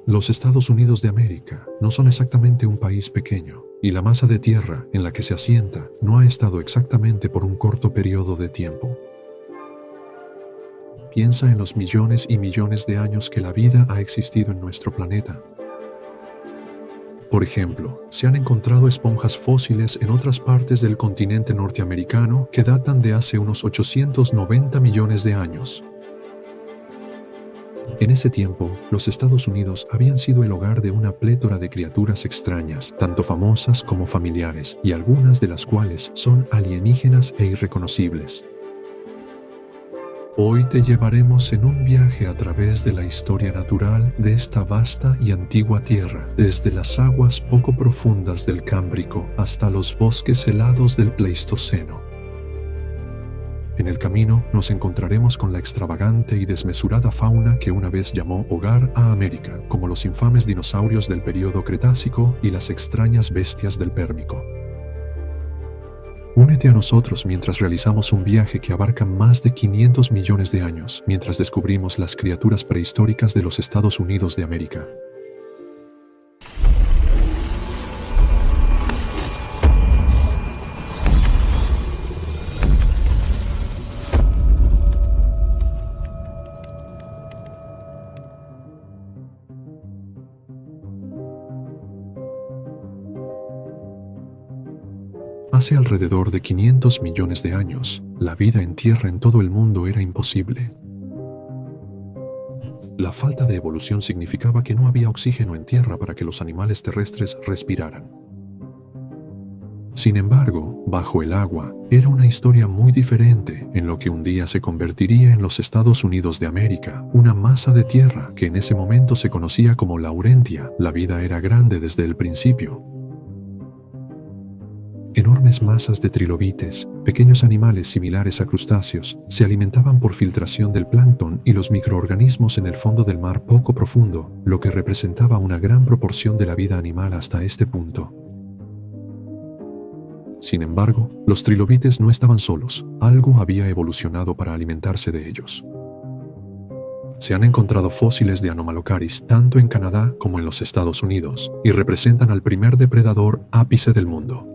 Los Estados Unidos de América no son exactamente un país pequeño, y la masa de tierra en la que se asienta no ha estado exactamente por un corto periodo de tiempo. Piensa en los millones y millones de años que la vida ha existido en nuestro planeta. Por ejemplo, se han encontrado esponjas fósiles en otras partes del continente norteamericano que datan de hace unos 890 millones de años. En ese tiempo, los Estados Unidos habían sido el hogar de una plétora de criaturas extrañas, tanto famosas como familiares, y algunas de las cuales son alienígenas e irreconocibles. Hoy te llevaremos en un viaje a través de la historia natural de esta vasta y antigua tierra, desde las aguas poco profundas del Cámbrico hasta los bosques helados del Pleistoceno. En el camino nos encontraremos con la extravagante y desmesurada fauna que una vez llamó hogar a América, como los infames dinosaurios del período Cretácico y las extrañas bestias del Pérmico. Únete a nosotros mientras realizamos un viaje que abarca más de 500 millones de años, mientras descubrimos las criaturas prehistóricas de los Estados Unidos de América. Hace alrededor de 500 millones de años, la vida en tierra en todo el mundo era imposible. La falta de evolución significaba que no había oxígeno en tierra para que los animales terrestres respiraran. Sin embargo, bajo el agua, era una historia muy diferente en lo que un día se convertiría en los Estados Unidos de América, una masa de tierra que en ese momento se conocía como Laurentia. La vida era grande desde el principio. Enormes masas de trilobites, pequeños animales similares a crustáceos, se alimentaban por filtración del plancton y los microorganismos en el fondo del mar poco profundo, lo que representaba una gran proporción de la vida animal hasta este punto. Sin embargo, los trilobites no estaban solos, algo había evolucionado para alimentarse de ellos. Se han encontrado fósiles de Anomalocaris tanto en Canadá como en los Estados Unidos, y representan al primer depredador ápice del mundo.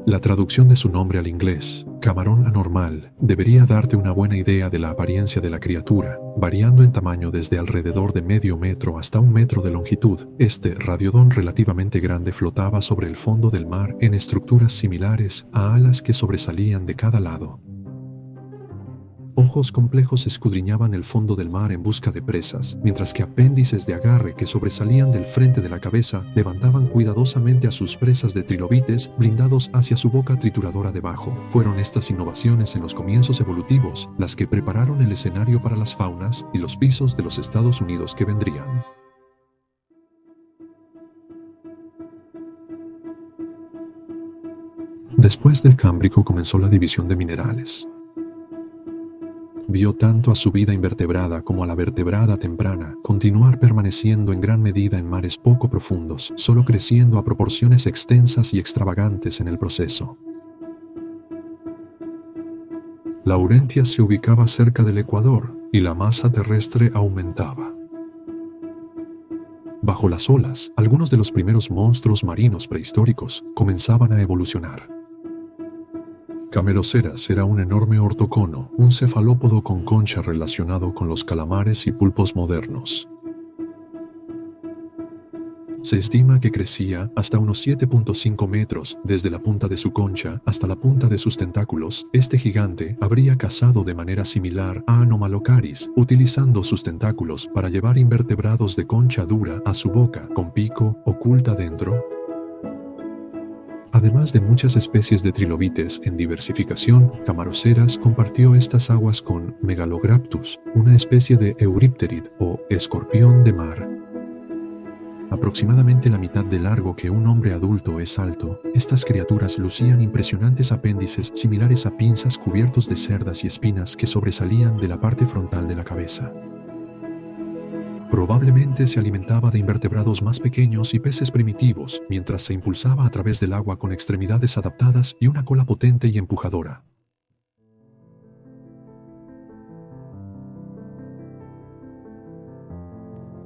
La traducción de su nombre al inglés, camarón anormal, debería darte una buena idea de la apariencia de la criatura, variando en tamaño desde alrededor de medio metro hasta 1 metro de longitud. Este radiodón relativamente grande flotaba sobre el fondo del mar en estructuras similares a alas que sobresalían de cada lado. Ojos complejos escudriñaban el fondo del mar en busca de presas, mientras que apéndices de agarre que sobresalían del frente de la cabeza levantaban cuidadosamente a sus presas de trilobites blindados hacia su boca trituradora debajo. Fueron estas innovaciones en los comienzos evolutivos las que prepararon el escenario para las faunas y los pisos de los Estados Unidos que vendrían. Después del Cámbrico comenzó la división de minerales. Vio tanto a su vida invertebrada como a la vertebrada temprana continuar permaneciendo en gran medida en mares poco profundos, solo creciendo a proporciones extensas y extravagantes en el proceso. Laurentia se ubicaba cerca del Ecuador y la masa terrestre aumentaba. Bajo las olas, algunos de los primeros monstruos marinos prehistóricos comenzaban a evolucionar. Cameloceras era un enorme ortocono, un cefalópodo con concha relacionado con los calamares y pulpos modernos. Se estima que crecía hasta unos 7.5 metros desde la punta de su concha hasta la punta de sus tentáculos. Este gigante habría cazado de manera similar a Anomalocaris, utilizando sus tentáculos para llevar invertebrados de concha dura a su boca, con pico oculta dentro. Además de muchas especies de trilobites en diversificación, Camaroceras compartió estas aguas con Megalograptus, una especie de eurípterid o escorpión de mar. Aproximadamente la mitad de largo que un hombre adulto es alto, estas criaturas lucían impresionantes apéndices similares a pinzas cubiertos de cerdas y espinas que sobresalían de la parte frontal de la cabeza. Probablemente se alimentaba de invertebrados más pequeños y peces primitivos, mientras se impulsaba a través del agua con extremidades adaptadas y una cola potente y empujadora.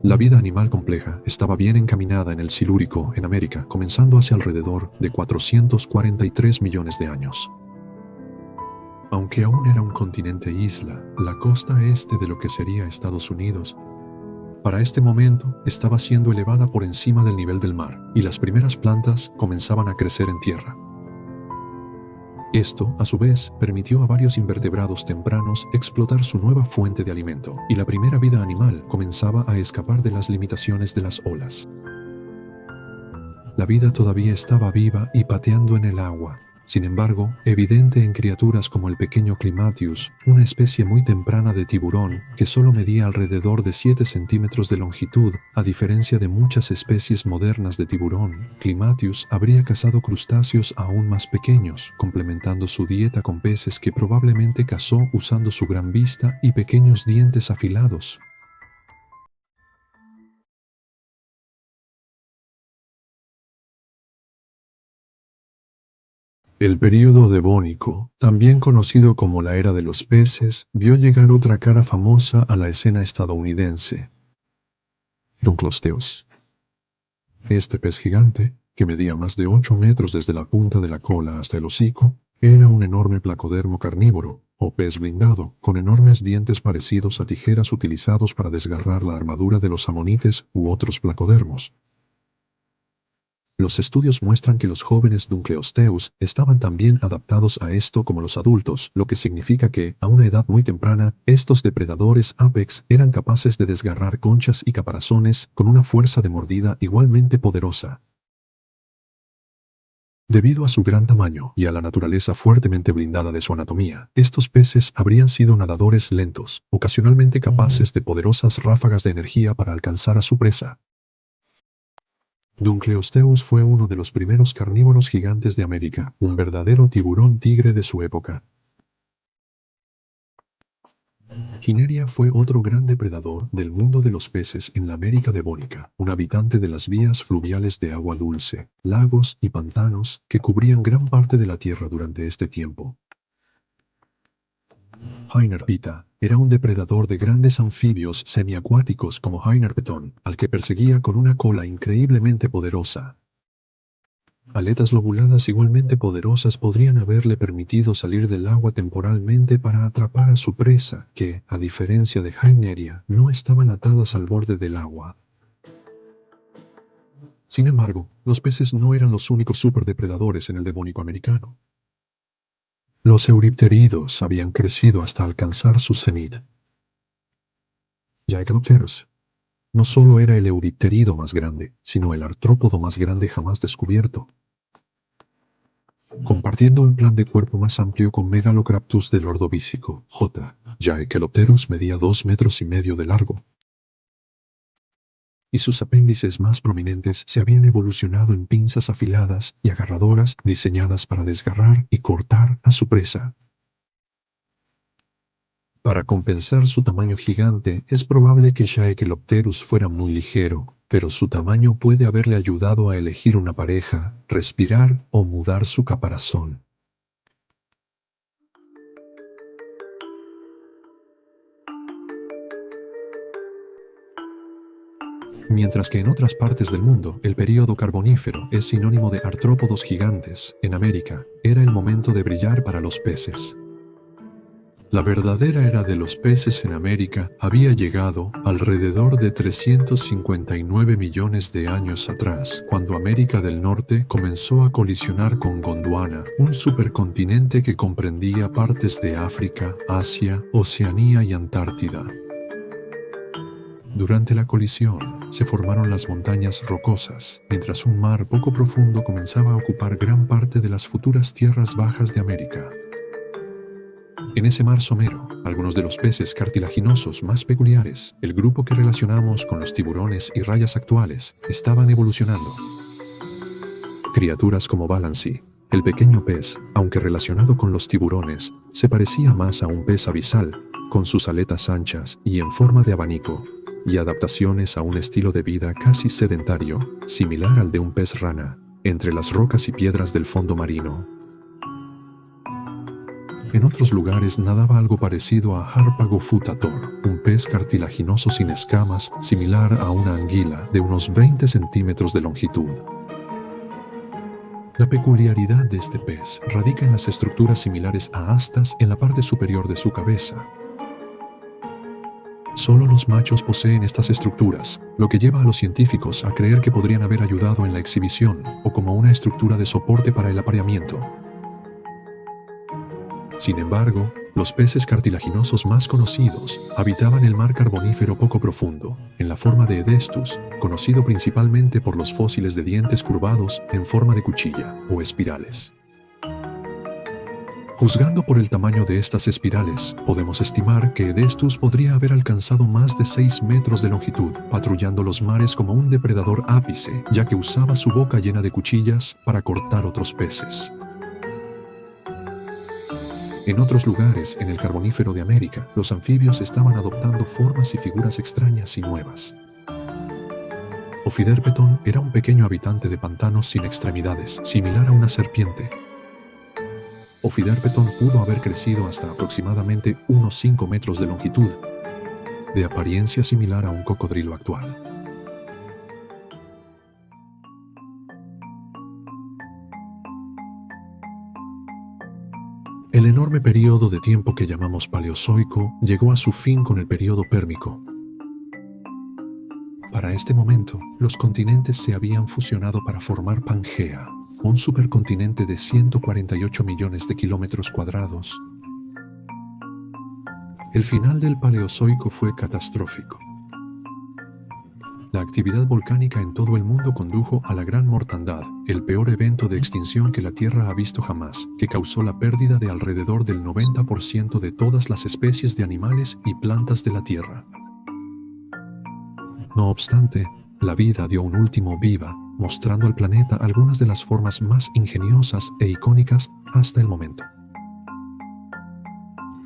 La vida animal compleja estaba bien encaminada en el Silúrico en América, comenzando hace alrededor de 443 millones de años. Aunque aún era un continente isla, la costa este de lo que sería Estados Unidos, para este momento estaba siendo elevada por encima del nivel del mar, y las primeras plantas comenzaban a crecer en tierra. Esto, a su vez, permitió a varios invertebrados tempranos explotar su nueva fuente de alimento, y la primera vida animal comenzaba a escapar de las limitaciones de las olas. La vida todavía estaba viva y pateando en el agua. Sin embargo, evidente en criaturas como el pequeño Climatius, una especie muy temprana de tiburón que solo medía alrededor de 7 centímetros de longitud, a diferencia de muchas especies modernas de tiburón. Climatius habría cazado crustáceos aún más pequeños, complementando su dieta con peces que probablemente cazó usando su gran vista y pequeños dientes afilados. El período devónico, también conocido como la era de los peces, vio llegar otra cara famosa a la escena estadounidense: Dunkleosteus. Este pez gigante, que medía más de 8 metros desde la punta de la cola hasta el hocico, era un enorme placodermo carnívoro, o pez blindado, con enormes dientes parecidos a tijeras utilizados para desgarrar la armadura de los amonites u otros placodermos. Los estudios muestran que los jóvenes Dunkleosteus estaban también adaptados a esto como los adultos, lo que significa que, a una edad muy temprana, estos depredadores apex eran capaces de desgarrar conchas y caparazones con una fuerza de mordida igualmente poderosa. Debido a su gran tamaño y a la naturaleza fuertemente blindada de su anatomía, estos peces habrían sido nadadores lentos, ocasionalmente capaces de poderosas ráfagas de energía para alcanzar a su presa. Dunkleosteus fue uno de los primeros carnívoros gigantes de América, un verdadero tiburón tigre de su época. Gineria fue otro gran depredador del mundo de los peces en la América devónica, un habitante de las vías fluviales de agua dulce, lagos y pantanos que cubrían gran parte de la tierra durante este tiempo. Hynerpita era un depredador de grandes anfibios semiacuáticos como Hynerpeton, al que perseguía con una cola increíblemente poderosa. Aletas lobuladas igualmente poderosas podrían haberle permitido salir del agua temporalmente para atrapar a su presa, que, a diferencia de Hyneria, no estaban atadas al borde del agua. Sin embargo, los peces no eran los únicos superdepredadores en el devónico americano. Los euripteridos habían crecido hasta alcanzar su cenit. Jaekelopterus no solo era el euripterido más grande, sino el artrópodo más grande jamás descubierto, compartiendo un plan de cuerpo más amplio con Megalocraptus del Ordovícico. Jaekelopterus medía 2,5 metros de largo, y sus apéndices más prominentes se habían evolucionado en pinzas afiladas y agarradoras diseñadas para desgarrar y cortar a su presa. Para compensar su tamaño gigante, es probable que Jaekelopterus fuera muy ligero, pero su tamaño puede haberle ayudado a elegir una pareja, respirar o mudar su caparazón. Mientras que en otras partes del mundo el período carbonífero es sinónimo de artrópodos gigantes, en América era el momento de brillar para los peces. La verdadera era de los peces en América había llegado alrededor de 359 millones de años atrás, cuando América del Norte comenzó a colisionar con Gondwana, un supercontinente que comprendía partes de África, Asia, Oceanía y Antártida. Durante la colisión, se formaron las montañas rocosas, mientras un mar poco profundo comenzaba a ocupar gran parte de las futuras tierras bajas de América. En ese mar somero, algunos de los peces cartilaginosos más peculiares, el grupo que relacionamos con los tiburones y rayas actuales, estaban evolucionando. Criaturas como Balancy, el pequeño pez, aunque relacionado con los tiburones, se parecía más a un pez abisal, con sus aletas anchas y en forma de abanico, y adaptaciones a un estilo de vida casi sedentario, similar al de un pez rana, entre las rocas y piedras del fondo marino. En otros lugares nadaba algo parecido a Harpagophytator, un pez cartilaginoso sin escamas, similar a una anguila de unos 20 centímetros de longitud. La peculiaridad de este pez radica en las estructuras similares a astas en la parte superior de su cabeza. Solo los machos poseen estas estructuras, lo que lleva a los científicos a creer que podrían haber ayudado en la exhibición o como una estructura de soporte para el apareamiento. Sin embargo, los peces cartilaginosos más conocidos habitaban el mar carbonífero poco profundo, en la forma de Edestus, conocido principalmente por los fósiles de dientes curvados en forma de cuchilla o espirales. Juzgando por el tamaño de estas espirales, podemos estimar que Edestus podría haber alcanzado más de 6 metros de longitud, patrullando los mares como un depredador ápice, ya que usaba su boca llena de cuchillas para cortar otros peces. En otros lugares, en el Carbonífero de América, los anfibios estaban adoptando formas y figuras extrañas y nuevas. Ophiderpeton era un pequeño habitante de pantanos sin extremidades, similar a una serpiente. Ophiderpeton pudo haber crecido hasta aproximadamente unos 5 metros de longitud, de apariencia similar a un cocodrilo actual. El enorme período de tiempo que llamamos Paleozoico llegó a su fin con el período Pérmico. Para este momento, los continentes se habían fusionado para formar Pangea, un supercontinente de 148 millones de kilómetros cuadrados. El final del Paleozoico fue catastrófico. La actividad volcánica en todo el mundo condujo a la Gran Mortandad, el peor evento de extinción que la Tierra ha visto jamás, que causó la pérdida de alrededor del 90% de todas las especies de animales y plantas de la Tierra. No obstante, la vida dio un último viva, mostrando al planeta algunas de las formas más ingeniosas e icónicas hasta el momento.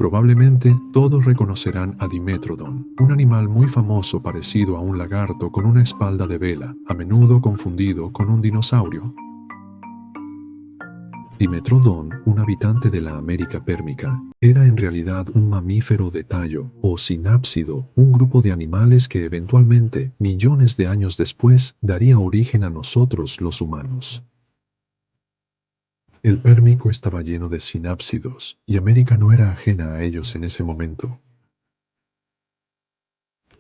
Probablemente todos reconocerán a Dimetrodon, un animal muy famoso parecido a un lagarto con una espalda de vela, a menudo confundido con un dinosaurio. Dimetrodon, un habitante de la América pérmica, era en realidad un mamífero de tallo, o sinápsido, un grupo de animales que eventualmente, millones de años después, daría origen a nosotros los humanos. El Pérmico estaba lleno de sinápsidos, y América no era ajena a ellos en ese momento.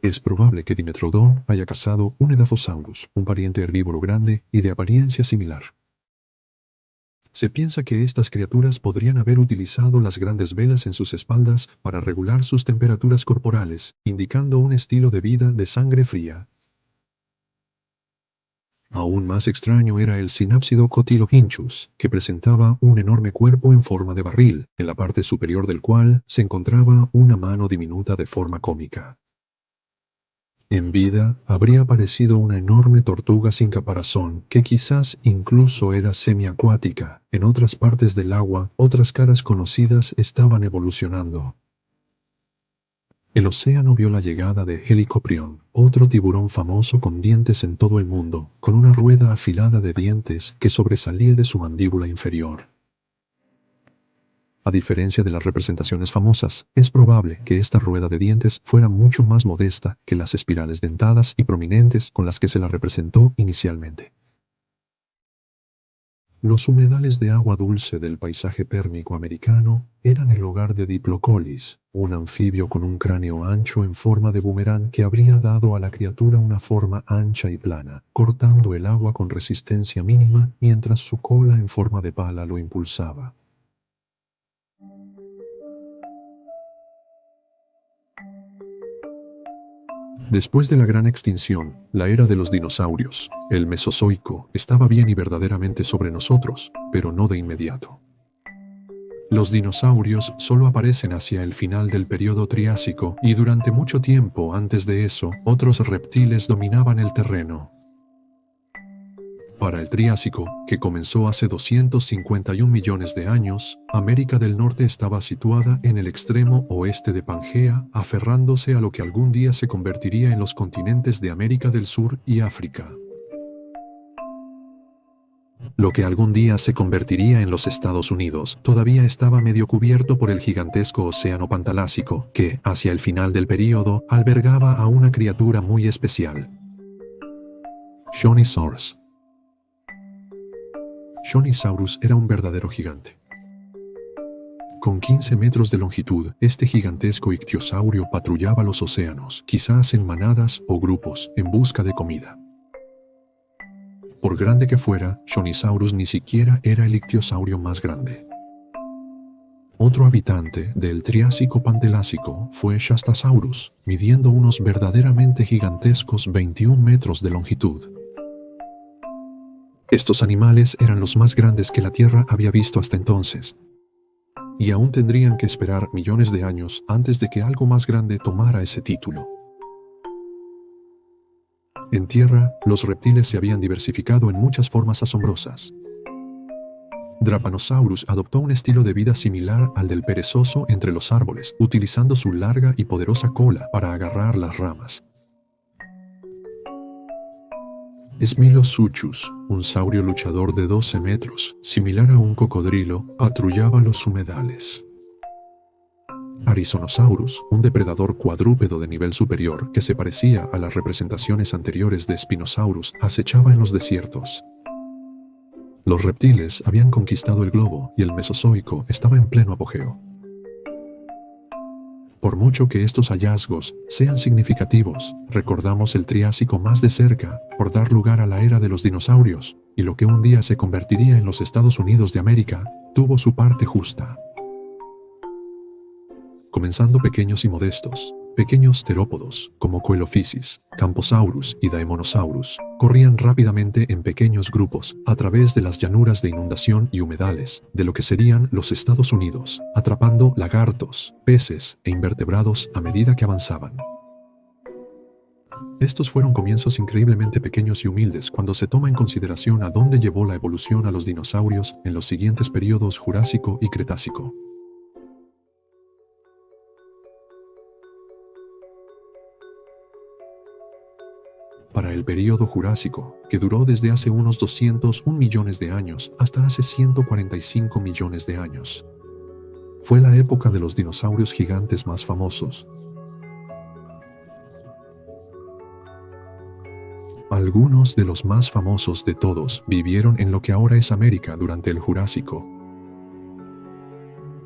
Es probable que Dimetrodon haya cazado un Edaphosaurus, un pariente herbívoro grande y de apariencia similar. Se piensa que estas criaturas podrían haber utilizado las grandes velas en sus espaldas para regular sus temperaturas corporales, indicando un estilo de vida de sangre fría. Aún más extraño era el sinápsido Cotylohinchus, que presentaba un enorme cuerpo en forma de barril, en la parte superior del cual se encontraba una mano diminuta de forma cómica. En vida, habría parecido una enorme tortuga sin caparazón, que quizás incluso era semiacuática. En otras partes del agua, otras caras conocidas estaban evolucionando. El océano vio la llegada de Helicoprion, otro tiburón famoso con dientes en todo el mundo, con una rueda afilada de dientes que sobresalía de su mandíbula inferior. A diferencia de las representaciones famosas, es probable que esta rueda de dientes fuera mucho más modesta que las espirales dentadas y prominentes con las que se la representó inicialmente. Los humedales de agua dulce del paisaje pérmico americano eran el hogar de Diplocolis, un anfibio con un cráneo ancho en forma de boomerang que habría dado a la criatura una forma ancha y plana, cortando el agua con resistencia mínima mientras su cola en forma de pala lo impulsaba. Después de la gran extinción, la era de los dinosaurios, el Mesozoico, estaba bien y verdaderamente sobre nosotros, pero no de inmediato. Los dinosaurios solo aparecen hacia el final del período Triásico y durante mucho tiempo antes de eso, otros reptiles dominaban el terreno. Para el Triásico, que comenzó hace 251 millones de años, América del Norte estaba situada en el extremo oeste de Pangea, aferrándose a lo que algún día se convertiría en los continentes de América del Sur y África. Lo que algún día se convertiría en los Estados Unidos todavía estaba medio cubierto por el gigantesco océano Pantalásico, que, hacia el final del período, albergaba a una criatura muy especial. Shonisaurus. Shonisaurus era un verdadero gigante. Con 15 metros de longitud, este gigantesco ictiosaurio patrullaba los océanos, quizás en manadas o grupos, en busca de comida. Por grande que fuera, Shonisaurus ni siquiera era el ictiosaurio más grande. Otro habitante del Triásico Pantelásico fue Shastasaurus, midiendo unos verdaderamente gigantescos 21 metros de longitud. Estos animales eran los más grandes que la Tierra había visto hasta entonces, y aún tendrían que esperar millones de años antes de que algo más grande tomara ese título. En tierra, los reptiles se habían diversificado en muchas formas asombrosas. Drapanosaurus adoptó un estilo de vida similar al del perezoso entre los árboles, utilizando su larga y poderosa cola para agarrar las ramas. Smilotsuchus, un saurio luchador de 12 metros, similar a un cocodrilo, patrullaba los humedales. Arizonosaurus, un depredador cuadrúpedo de nivel superior que se parecía a las representaciones anteriores de Spinosaurus, acechaba en los desiertos. Los reptiles habían conquistado el globo y el Mesozoico estaba en pleno apogeo. Por mucho que estos hallazgos sean significativos, recordamos el Triásico más de cerca por dar lugar a la era de los dinosaurios, y lo que un día se convertiría en los Estados Unidos de América, tuvo su parte justa. Comenzando pequeños y modestos, pequeños terópodos, como Coelophysis, Camposaurus y Daemonosaurus, corrían rápidamente en pequeños grupos a través de las llanuras de inundación y humedales de lo que serían los Estados Unidos, atrapando lagartos, peces e invertebrados a medida que avanzaban. Estos fueron comienzos increíblemente pequeños y humildes cuando se toma en consideración a dónde llevó la evolución a los dinosaurios en los siguientes períodos Jurásico y Cretácico. Para el período Jurásico, que duró desde hace unos 201 millones de años hasta hace 145 millones de años. Fue la época de los dinosaurios gigantes más famosos. Algunos de los más famosos de todos vivieron en lo que ahora es América durante el Jurásico.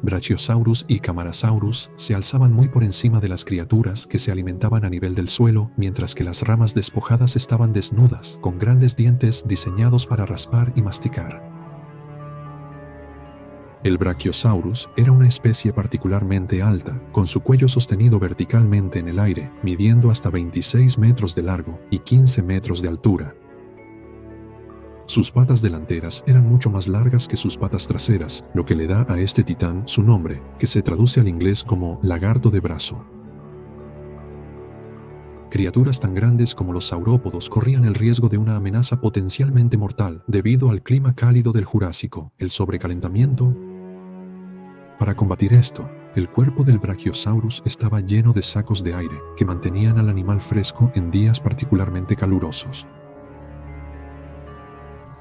Brachiosaurus y Camarasaurus se alzaban muy por encima de las criaturas que se alimentaban a nivel del suelo, mientras que las ramas despojadas estaban desnudas, con grandes dientes diseñados para raspar y masticar. El Brachiosaurus era una especie particularmente alta, con su cuello sostenido verticalmente en el aire, midiendo hasta 26 metros de largo y 15 metros de altura. Sus patas delanteras eran mucho más largas que sus patas traseras, lo que le da a este titán su nombre, que se traduce al inglés como lagarto de brazo. Criaturas tan grandes como los saurópodos corrían el riesgo de una amenaza potencialmente mortal debido al clima cálido del Jurásico, el sobrecalentamiento. Para combatir esto, el cuerpo del Brachiosaurus estaba lleno de sacos de aire que mantenían al animal fresco en días particularmente calurosos.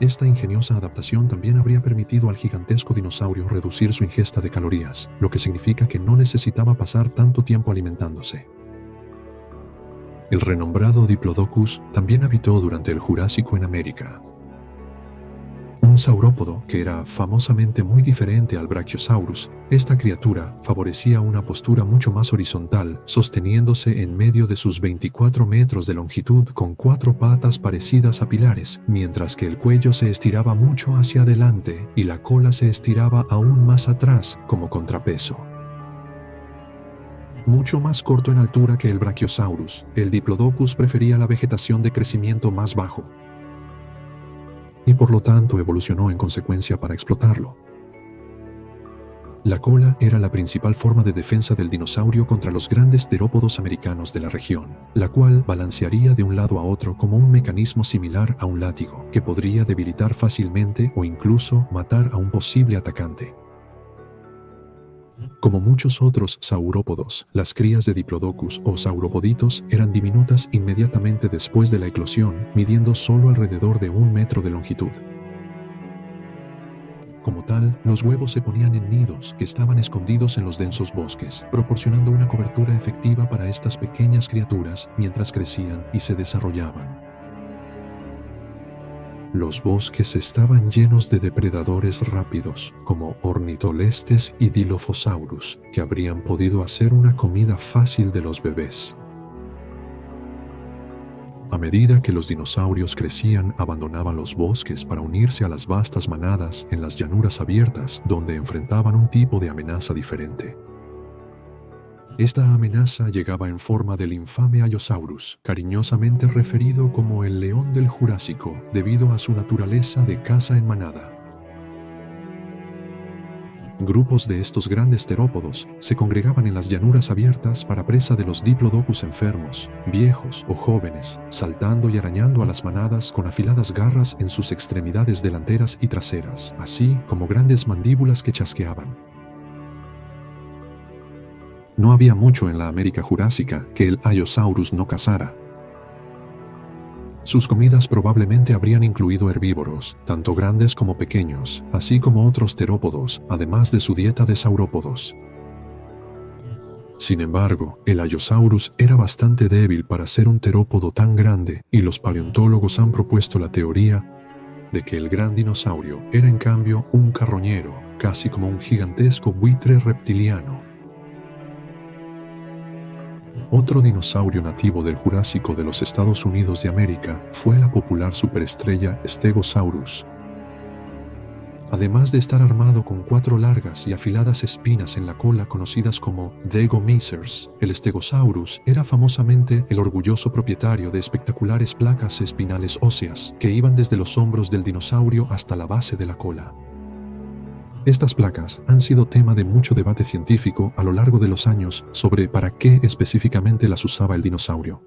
Esta ingeniosa adaptación también habría permitido al gigantesco dinosaurio reducir su ingesta de calorías, lo que significa que no necesitaba pasar tanto tiempo alimentándose. El renombrado Diplodocus también habitó durante el Jurásico en América. Un saurópodo que era famosamente muy diferente al Brachiosaurus, esta criatura favorecía una postura mucho más horizontal, sosteniéndose en medio de sus 24 metros de longitud con 4 patas parecidas a pilares, mientras que el cuello se estiraba mucho hacia adelante y la cola se estiraba aún más atrás como contrapeso. Mucho más corto en altura que el Brachiosaurus, el Diplodocus prefería la vegetación de crecimiento más bajo, y por lo tanto evolucionó en consecuencia para explotarlo. La cola era la principal forma de defensa del dinosaurio contra los grandes terópodos americanos de la región, la cual balancearía de un lado a otro como un mecanismo similar a un látigo, que podría debilitar fácilmente o incluso matar a un posible atacante. Como muchos otros saurópodos, las crías de Diplodocus o sauropoditos eran diminutas inmediatamente después de la eclosión, midiendo solo alrededor de 1 metro de longitud. Como tal, los huevos se ponían en nidos que estaban escondidos en los densos bosques, proporcionando una cobertura efectiva para estas pequeñas criaturas mientras crecían y se desarrollaban. Los bosques estaban llenos de depredadores rápidos, como ornitolestes y dilophosaurus, que habrían podido hacer una comida fácil de los bebés. A medida que los dinosaurios crecían, abandonaban los bosques para unirse a las vastas manadas en las llanuras abiertas, donde enfrentaban un tipo de amenaza diferente. Esta amenaza llegaba en forma del infame Allosaurus, cariñosamente referido como el león del Jurásico, debido a su naturaleza de caza en manada. Grupos de estos grandes terópodos se congregaban en las llanuras abiertas para presa de los diplodocus enfermos, viejos o jóvenes, saltando y arañando a las manadas con afiladas garras en sus extremidades delanteras y traseras, así como grandes mandíbulas que chasqueaban. No había mucho en la América Jurásica que el Allosaurus no cazara. Sus comidas probablemente habrían incluido herbívoros, tanto grandes como pequeños, así como otros terópodos, además de su dieta de saurópodos. Sin embargo, el Allosaurus era bastante débil para ser un terópodo tan grande, y los paleontólogos han propuesto la teoría de que el gran dinosaurio era en cambio un carroñero, casi como un gigantesco buitre reptiliano. Otro dinosaurio nativo del Jurásico de los Estados Unidos de América fue la popular superestrella Stegosaurus. Además de estar armado con 4 largas y afiladas espinas en la cola conocidas como Degomysers, el Stegosaurus era famosamente el orgulloso propietario de espectaculares placas espinales óseas que iban desde los hombros del dinosaurio hasta la base de la cola. Estas placas han sido tema de mucho debate científico a lo largo de los años sobre para qué específicamente las usaba el dinosaurio.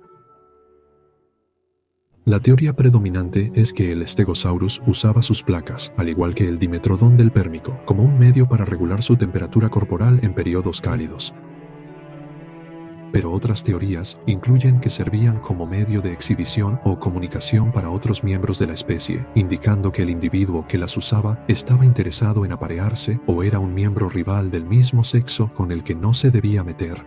La teoría predominante es que el Stegosaurus usaba sus placas, al igual que el Dimetrodon del Pérmico, como un medio para regular su temperatura corporal en periodos cálidos. Pero otras teorías incluyen que servían como medio de exhibición o comunicación para otros miembros de la especie, indicando que el individuo que las usaba estaba interesado en aparearse o era un miembro rival del mismo sexo con el que no se debía meter.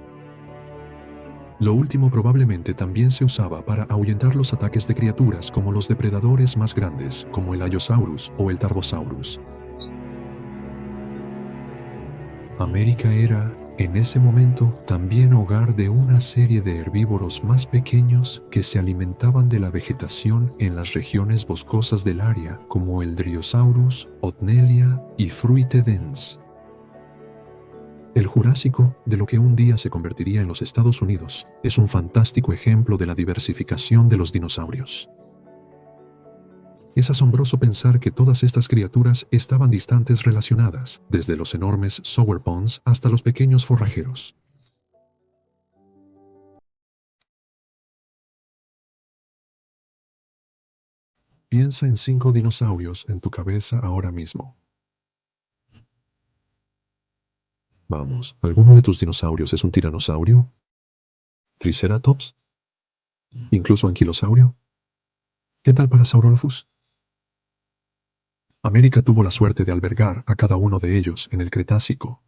Lo último probablemente también se usaba para ahuyentar los ataques de criaturas como los depredadores más grandes, como el Allosaurus o el Tarbosaurus. América era, en ese momento, también hogar de una serie de herbívoros más pequeños que se alimentaban de la vegetación en las regiones boscosas del área, como el Dryosaurus, Otnelia y Fruitedens. El Jurásico, de lo que un día se convertiría en los Estados Unidos, es un fantástico ejemplo de la diversificación de los dinosaurios. Es asombroso pensar que todas estas criaturas estaban distantes relacionadas, desde los enormes sauropods hasta los pequeños forrajeros. Piensa en 5 dinosaurios en tu cabeza ahora mismo. Vamos, ¿alguno de tus dinosaurios es un tiranosaurio? ¿Triceratops? ¿Incluso anquilosaurio? ¿Qué tal Parasaurolophus? América tuvo la suerte de albergar a cada uno de ellos en el Cretácico.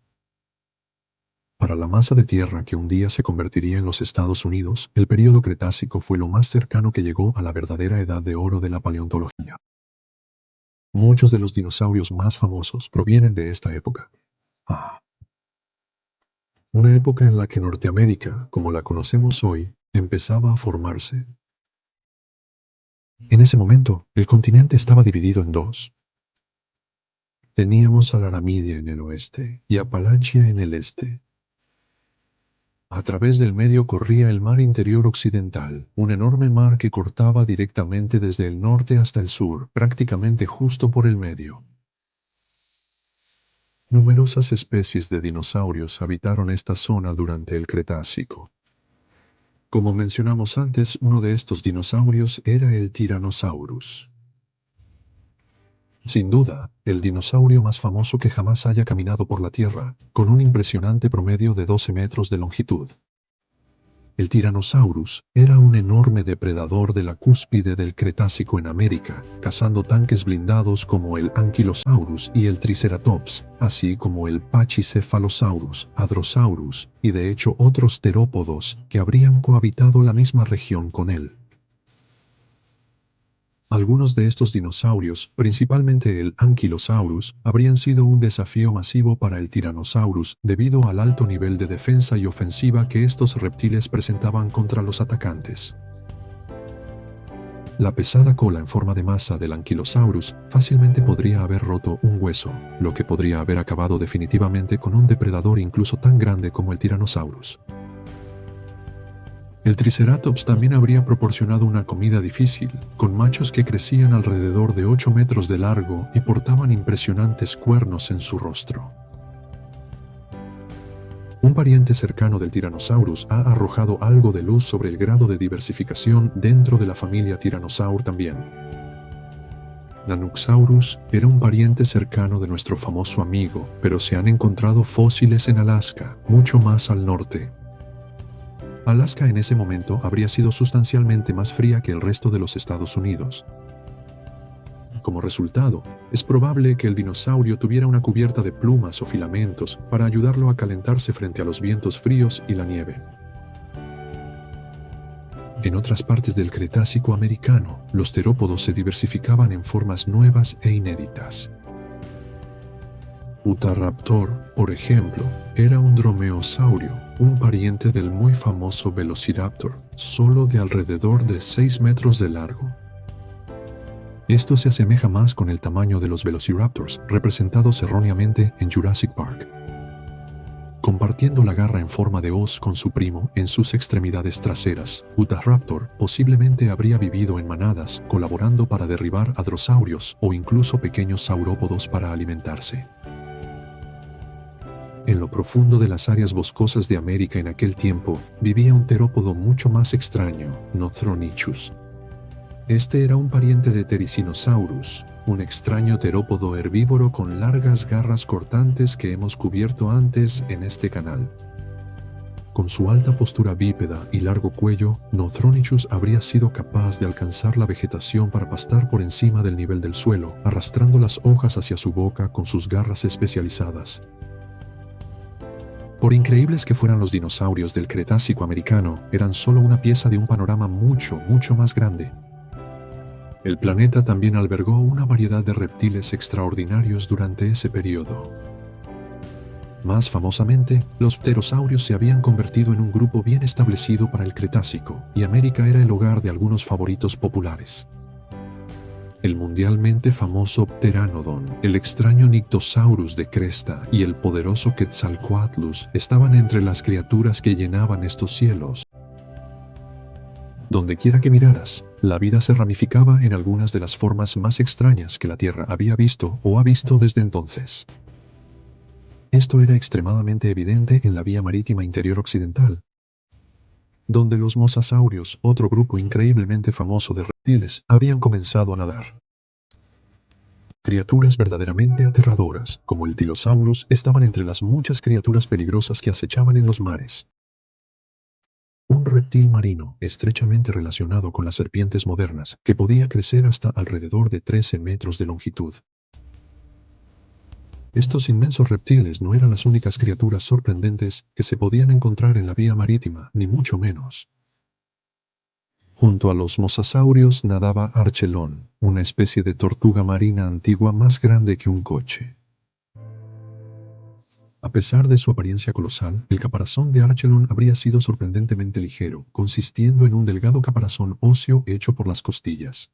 Para la masa de tierra que un día se convertiría en los Estados Unidos, el período Cretácico fue lo más cercano que llegó a la verdadera edad de oro de la paleontología. Muchos de los dinosaurios más famosos provienen de esta época. Una época en la que Norteamérica, como la conocemos hoy, empezaba a formarse. En ese momento, el continente estaba dividido en 2. Teníamos a la Aramidia en el oeste y Apalachia en el este. A través del medio corría el mar interior occidental, un enorme mar que cortaba directamente desde el norte hasta el sur, prácticamente justo por el medio. Numerosas especies de dinosaurios habitaron esta zona durante el Cretácico. Como mencionamos antes, uno de estos dinosaurios era el Tyrannosaurus. Sin duda, el dinosaurio más famoso que jamás haya caminado por la Tierra, con un impresionante promedio de 12 metros de longitud. El Tyrannosaurus era un enorme depredador de la cúspide del Cretácico en América, cazando tanques blindados como el Ankylosaurus y el Triceratops, así como el Pachycephalosaurus, Hadrosaurus, y de hecho otros terópodos que habrían cohabitado la misma región con él. Algunos de estos dinosaurios, principalmente el Ankylosaurus, habrían sido un desafío masivo para el Tyrannosaurus debido al alto nivel de defensa y ofensiva que estos reptiles presentaban contra los atacantes. La pesada cola en forma de masa del Ankylosaurus fácilmente podría haber roto un hueso, lo que podría haber acabado definitivamente con un depredador incluso tan grande como el Tyrannosaurus. El Triceratops también habría proporcionado una comida difícil, con machos que crecían alrededor de 8 metros de largo y portaban impresionantes cuernos en su rostro. Un pariente cercano del Tyrannosaurus ha arrojado algo de luz sobre el grado de diversificación dentro de la familia Tyrannosaur también. Nanooksaurus era un pariente cercano de nuestro famoso amigo, pero se han encontrado fósiles en Alaska, mucho más al norte. Alaska en ese momento habría sido sustancialmente más fría que el resto de los Estados Unidos. Como resultado, es probable que el dinosaurio tuviera una cubierta de plumas o filamentos para ayudarlo a calentarse frente a los vientos fríos y la nieve. En otras partes del Cretácico americano, los terópodos se diversificaban en formas nuevas e inéditas. Utahraptor, por ejemplo, era un dromeosaurio, un pariente del muy famoso Velociraptor, solo de alrededor de 6 metros de largo. Esto se asemeja más con el tamaño de los Velociraptors, representados erróneamente en Jurassic Park. Compartiendo la garra en forma de hoz con su primo en sus extremidades traseras, Utahraptor posiblemente habría vivido en manadas, colaborando para derribar a drosaurios o incluso pequeños saurópodos para alimentarse. En lo profundo de las áreas boscosas de América en aquel tiempo, vivía un terópodo mucho más extraño, Nothronychus. Este era un pariente de Therizinosaurus, un extraño terópodo herbívoro con largas garras cortantes que hemos cubierto antes en este canal. Con su alta postura bípeda y largo cuello, Nothronychus habría sido capaz de alcanzar la vegetación para pastar por encima del nivel del suelo, arrastrando las hojas hacia su boca con sus garras especializadas. Por increíbles que fueran los dinosaurios del Cretácico americano, eran solo una pieza de un panorama mucho más grande. El planeta también albergó una variedad de reptiles extraordinarios durante ese periodo. Más famosamente, los pterosaurios se habían convertido en un grupo bien establecido para el Cretácico, y América era el hogar de algunos favoritos populares. El mundialmente famoso Pteranodon, el extraño Nyctosaurus de cresta y el poderoso Quetzalcoatlus estaban entre las criaturas que llenaban estos cielos. Donde quiera que miraras, la vida se ramificaba en algunas de las formas más extrañas que la Tierra había visto o ha visto desde entonces. Esto era extremadamente evidente en la vía marítima interior occidental, donde los mosasaurios, otro grupo increíblemente famoso de reptiles, habían comenzado a nadar. Criaturas verdaderamente aterradoras, como el Tylosaurus, estaban entre las muchas criaturas peligrosas que acechaban en los mares. Un reptil marino, estrechamente relacionado con las serpientes modernas, que podía crecer hasta alrededor de 13 metros de longitud. Estos inmensos reptiles no eran las únicas criaturas sorprendentes que se podían encontrar en la vía marítima, ni mucho menos. Junto a los mosasaurios nadaba Archelón, una especie de tortuga marina antigua más grande que un coche. A pesar de su apariencia colosal, el caparazón de Archelón habría sido sorprendentemente ligero, consistiendo en un delgado caparazón óseo hecho por las costillas.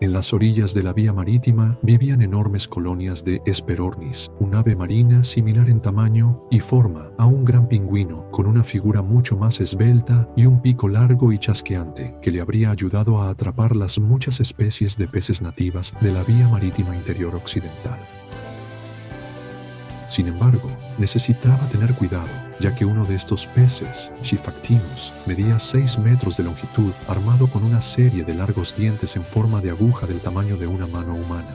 En las orillas de la vía marítima vivían enormes colonias de Hesperornis, un ave marina similar en tamaño y forma a un gran pingüino, con una figura mucho más esbelta y un pico largo y chasqueante, que le habría ayudado a atrapar las muchas especies de peces nativas de la vía marítima interior occidental. Sin embargo, necesitaba tener cuidado, ya que uno de estos peces, Shiphactinus, medía 6 metros de longitud, armado con una serie de largos dientes en forma de aguja del tamaño de una mano humana.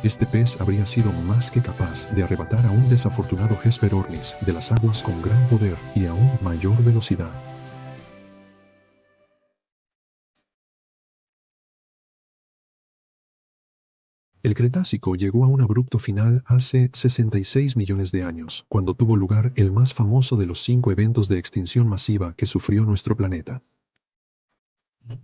Este pez habría sido más que capaz de arrebatar a un desafortunado Hesperornis de las aguas con gran poder y aún mayor velocidad. El Cretácico llegó a un abrupto final hace 66 millones de años, cuando tuvo lugar el más famoso de los 5 eventos de extinción masiva que sufrió nuestro planeta.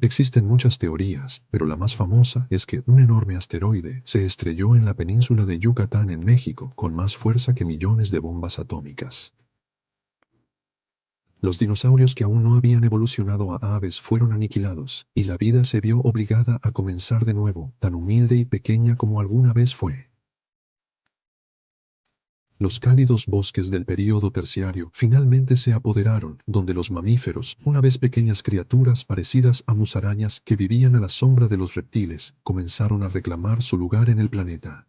Existen muchas teorías, pero la más famosa es que un enorme asteroide se estrelló en la península de Yucatán en México con más fuerza que millones de bombas atómicas. Los dinosaurios que aún no habían evolucionado a aves fueron aniquilados, y la vida se vio obligada a comenzar de nuevo, tan humilde y pequeña como alguna vez fue. Los cálidos bosques del período terciario finalmente se apoderaron, donde los mamíferos, una vez pequeñas criaturas parecidas a musarañas que vivían a la sombra de los reptiles, comenzaron a reclamar su lugar en el planeta.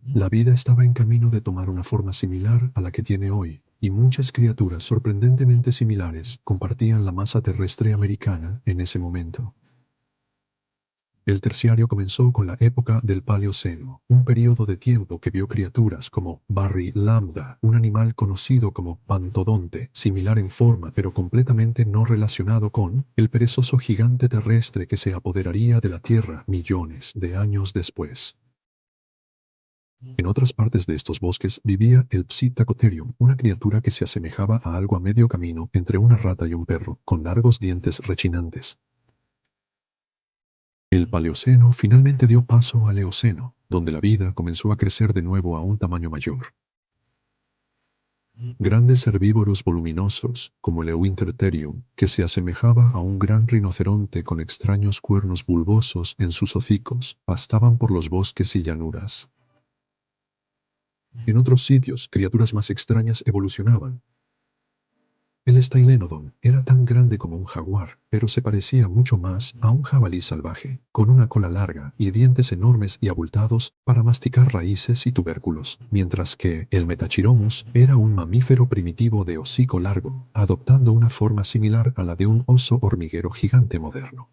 La vida estaba en camino de tomar una forma similar a la que tiene hoy, y muchas criaturas sorprendentemente similares compartían la masa terrestre americana en ese momento. El terciario comenzó con la época del Paleoceno, un período de tiempo que vio criaturas como Barry Lambda, un animal conocido como pantodonte, similar en forma pero completamente no relacionado con el perezoso gigante terrestre que se apoderaría de la Tierra millones de años después. En otras partes de estos bosques vivía el Psittacotherium, una criatura que se asemejaba a algo a medio camino entre una rata y un perro, con largos dientes rechinantes. El Paleoceno finalmente dio paso al Eoceno, donde la vida comenzó a crecer de nuevo a un tamaño mayor. Grandes herbívoros voluminosos, como el Euintertherium, que se asemejaba a un gran rinoceronte con extraños cuernos bulbosos en sus hocicos, pastaban por los bosques y llanuras. En otros sitios, criaturas más extrañas evolucionaban. El Styleenodon era tan grande como un jaguar, pero se parecía mucho más a un jabalí salvaje, con una cola larga y dientes enormes y abultados para masticar raíces y tubérculos, mientras que el Metachiromus era un mamífero primitivo de hocico largo, adoptando una forma similar a la de un oso hormiguero gigante moderno.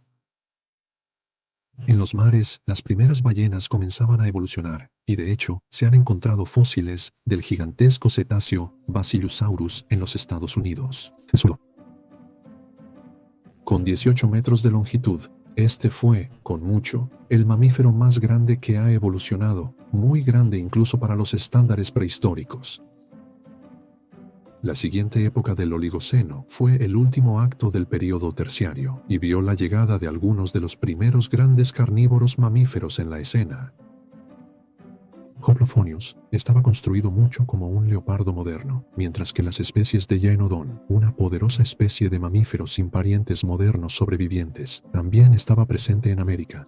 En los mares, las primeras ballenas comenzaban a evolucionar, y de hecho, se han encontrado fósiles del gigantesco cetáceo Basilosaurus en los Estados Unidos. Con 18 metros de longitud, este fue, con mucho, el mamífero más grande que ha evolucionado, muy grande incluso para los estándares prehistóricos. La siguiente época del Oligoceno fue el último acto del período terciario y vio la llegada de algunos de los primeros grandes carnívoros mamíferos en la escena. Hoplophonius estaba construido mucho como un leopardo moderno, mientras que las especies de Yaenodon, una poderosa especie de mamíferos sin parientes modernos sobrevivientes, también estaba presente en América.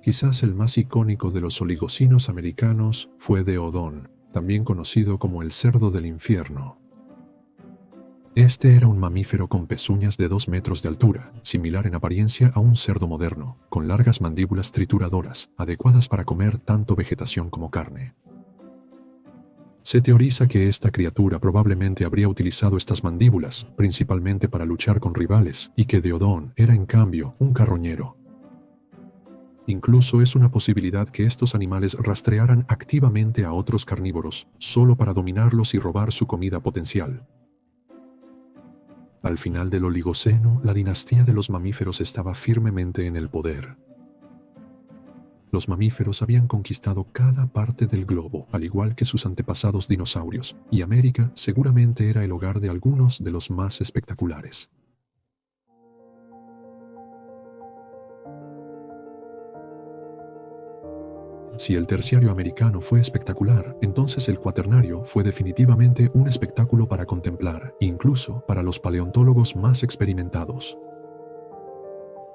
Quizás el más icónico de los oligocinos americanos fue Deodon, también conocido como el cerdo del infierno. Este era un mamífero con pezuñas de 2 metros de altura, similar en apariencia a un cerdo moderno, con largas mandíbulas trituradoras, adecuadas para comer tanto vegetación como carne. Se teoriza que esta criatura probablemente habría utilizado estas mandíbulas, principalmente para luchar con rivales, y que Deodon era en cambio un carroñero. Incluso es una posibilidad que estos animales rastrearan activamente a otros carnívoros, solo para dominarlos y robar su comida potencial. Al final del Oligoceno, la dinastía de los mamíferos estaba firmemente en el poder. Los mamíferos habían conquistado cada parte del globo, al igual que sus antepasados dinosaurios, y América seguramente era el hogar de algunos de los más espectaculares. Si el terciario americano fue espectacular, entonces el cuaternario fue definitivamente un espectáculo para contemplar, incluso para los paleontólogos más experimentados.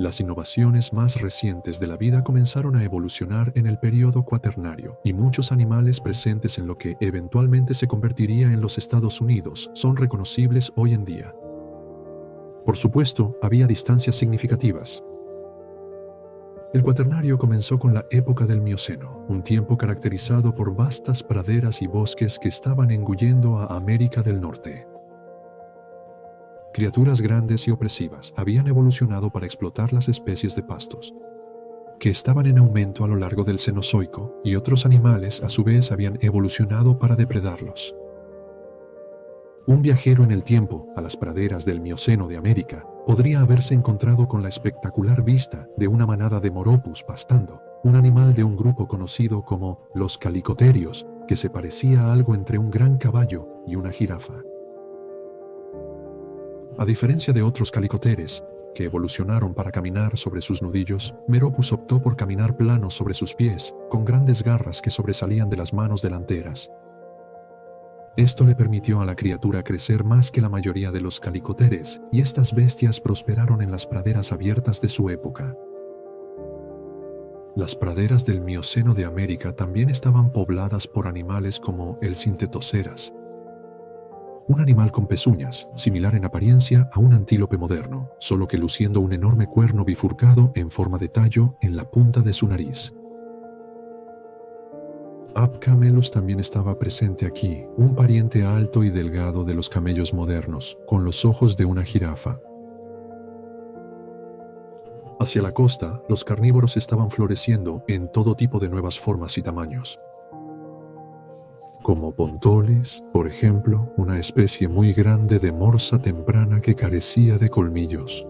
Las innovaciones más recientes de la vida comenzaron a evolucionar en el período cuaternario, y muchos animales presentes en lo que eventualmente se convertiría en los Estados Unidos son reconocibles hoy en día. Por supuesto, había distancias significativas. El cuaternario comenzó con la época del Mioceno, un tiempo caracterizado por vastas praderas y bosques que estaban engullendo a América del Norte. Criaturas grandes y opresivas habían evolucionado para explotar las especies de pastos. que estaban en aumento a lo largo del Cenozoico, y otros animales a su vez habían evolucionado para depredarlos. Un viajero en el tiempo a las praderas del Mioceno de América podría haberse encontrado con la espectacular vista de una manada de moropus pastando, un animal de un grupo conocido como los calicoterios, que se parecía a algo entre un gran caballo y una jirafa. A diferencia de otros calicoteres, que evolucionaron para caminar sobre sus nudillos, Meropus optó por caminar plano sobre sus pies, con grandes garras que sobresalían de las manos delanteras. Esto le permitió a la criatura crecer más que la mayoría de los calicoteres, y estas bestias prosperaron en las praderas abiertas de su época. Las praderas del Mioceno de América también estaban pobladas por animales como el Sintetoceras, un animal con pezuñas, similar en apariencia a un antílope moderno, solo que luciendo un enorme cuerno bifurcado en forma de tallo en la punta de su nariz. Abcamelus también estaba presente aquí, un pariente alto y delgado de los camellos modernos, con los ojos de una jirafa. Hacia la costa, los carnívoros estaban floreciendo en todo tipo de nuevas formas y tamaños. Como pontoles, por ejemplo, una especie muy grande de morsa temprana que carecía de colmillos.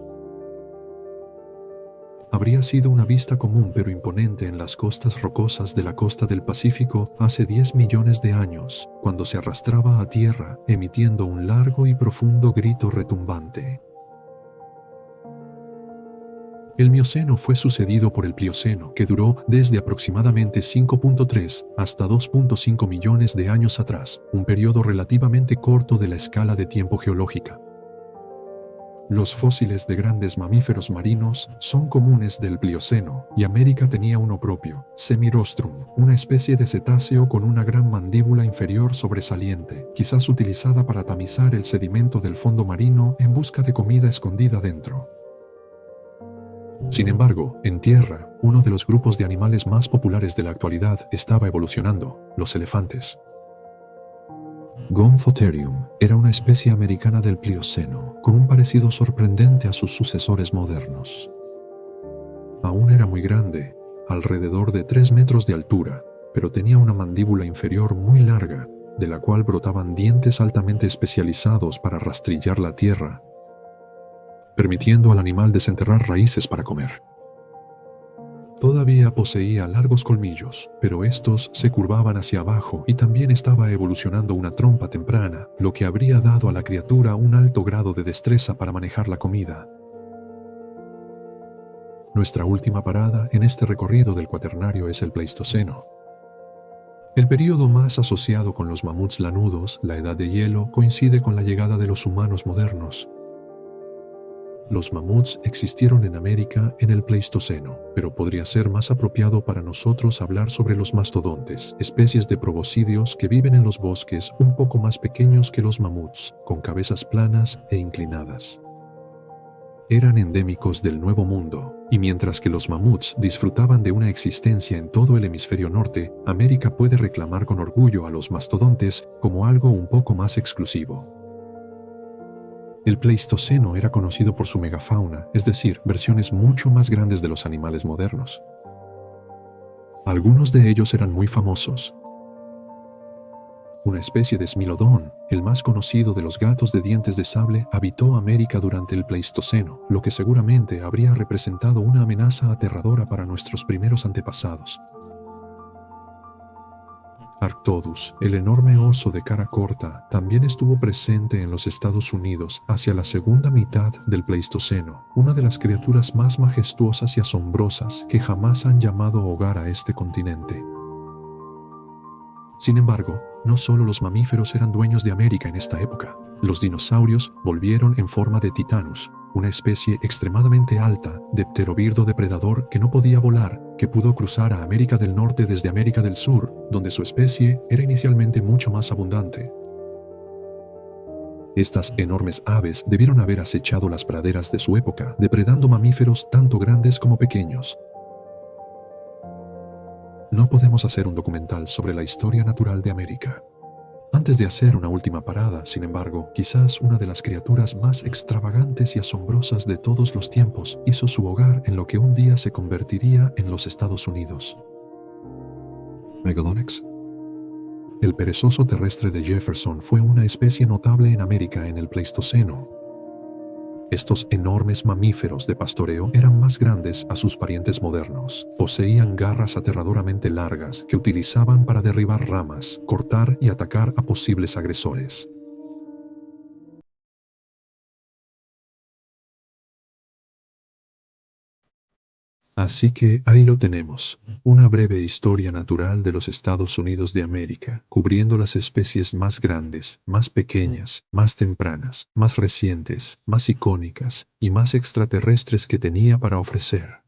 Habría sido una vista común pero imponente en las costas rocosas de la costa del Pacífico hace 10 millones de años, cuando se arrastraba a tierra, emitiendo un largo y profundo grito retumbante. El Mioceno fue sucedido por el Plioceno, que duró desde aproximadamente 5.3 hasta 2.5 millones de años atrás, un periodo relativamente corto de la escala de tiempo geológica. Los fósiles de grandes mamíferos marinos son comunes del Plioceno, y América tenía uno propio, Semirostrum, una especie de cetáceo con una gran mandíbula inferior sobresaliente, quizás utilizada para tamizar el sedimento del fondo marino en busca de comida escondida dentro. Sin embargo, en tierra, uno de los grupos de animales más populares de la actualidad estaba evolucionando, los elefantes. Gomphotherium era una especie americana del Plioceno, con un parecido sorprendente a sus sucesores modernos. Aún era muy grande, alrededor de 3 metros de altura, pero tenía una mandíbula inferior muy larga, de la cual brotaban dientes altamente especializados para rastrillar la tierra, permitiendo al animal desenterrar raíces para comer. Todavía poseía largos colmillos, pero estos se curvaban hacia abajo y también estaba evolucionando una trompa temprana, lo que habría dado a la criatura un alto grado de destreza para manejar la comida. Nuestra última parada en este recorrido del Cuaternario es el Pleistoceno. El período más asociado con los mamuts lanudos, la Edad de Hielo, coincide con la llegada de los humanos modernos. Los mamuts existieron en América en el Pleistoceno, pero podría ser más apropiado para nosotros hablar sobre los mastodontes, especies de proboscideos que viven en los bosques un poco más pequeños que los mamuts, con cabezas planas e inclinadas. Eran endémicos del Nuevo Mundo, y mientras que los mamuts disfrutaban de una existencia en todo el hemisferio norte, América puede reclamar con orgullo a los mastodontes como algo un poco más exclusivo. El Pleistoceno era conocido por su megafauna, es decir, versiones mucho más grandes de los animales modernos. Algunos de ellos eran muy famosos. Una especie de Smilodon, el más conocido de los gatos de dientes de sable, habitó América durante el Pleistoceno, lo que seguramente habría representado una amenaza aterradora para nuestros primeros antepasados. Arctodus, el enorme oso de cara corta, también estuvo presente en los Estados Unidos hacia la segunda mitad del Pleistoceno, una de las criaturas más majestuosas y asombrosas que jamás han llamado hogar a este continente. Sin embargo, no solo los mamíferos eran dueños de América en esta época. Los dinosaurios volvieron en forma de Titanus, una especie extremadamente alta de pterovirdo depredador que no podía volar, que pudo cruzar a América del Norte desde América del Sur, donde su especie era inicialmente mucho más abundante. Estas enormes aves debieron haber acechado las praderas de su época, depredando mamíferos tanto grandes como pequeños. No podemos hacer un documental sobre la historia natural de América. Antes de hacer una última parada, sin embargo, quizás una de las criaturas más extravagantes y asombrosas de todos los tiempos hizo su hogar en lo que un día se convertiría en los Estados Unidos. Megalonyx. El perezoso terrestre de Jefferson fue una especie notable en América en el Pleistoceno. Estos enormes mamíferos de pastoreo eran más grandes a sus parientes modernos. Poseían garras aterradoramente largas que utilizaban para derribar ramas, cortar y atacar a posibles agresores. Así que ahí lo tenemos, una breve historia natural de los Estados Unidos de América, cubriendo las especies más grandes, más pequeñas, más tempranas, más recientes, más icónicas y más extraterrestres que tenía para ofrecer.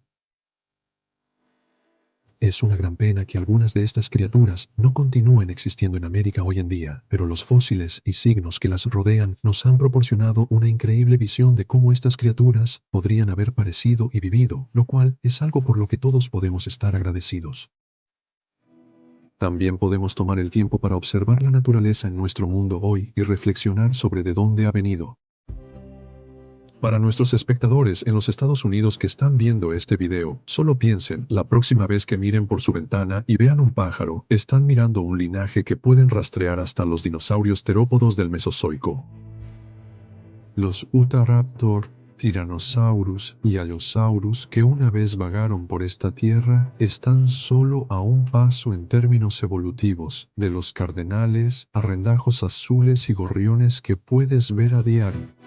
Es una gran pena que algunas de estas criaturas no continúen existiendo en América hoy en día, pero los fósiles y signos que las rodean nos han proporcionado una increíble visión de cómo estas criaturas podrían haber parecido y vivido, lo cual es algo por lo que todos podemos estar agradecidos. También podemos tomar el tiempo para observar la naturaleza en nuestro mundo hoy y reflexionar sobre de dónde ha venido. Para nuestros espectadores en los Estados Unidos que están viendo este video, solo piensen, la próxima vez que miren por su ventana y vean un pájaro, están mirando un linaje que pueden rastrear hasta los dinosaurios terópodos del Mesozoico. Los Utahraptor, Tyrannosaurus y Allosaurus que una vez vagaron por esta tierra están solo a un paso en términos evolutivos de los cardenales, arrendajos azules y gorriones que puedes ver a diario.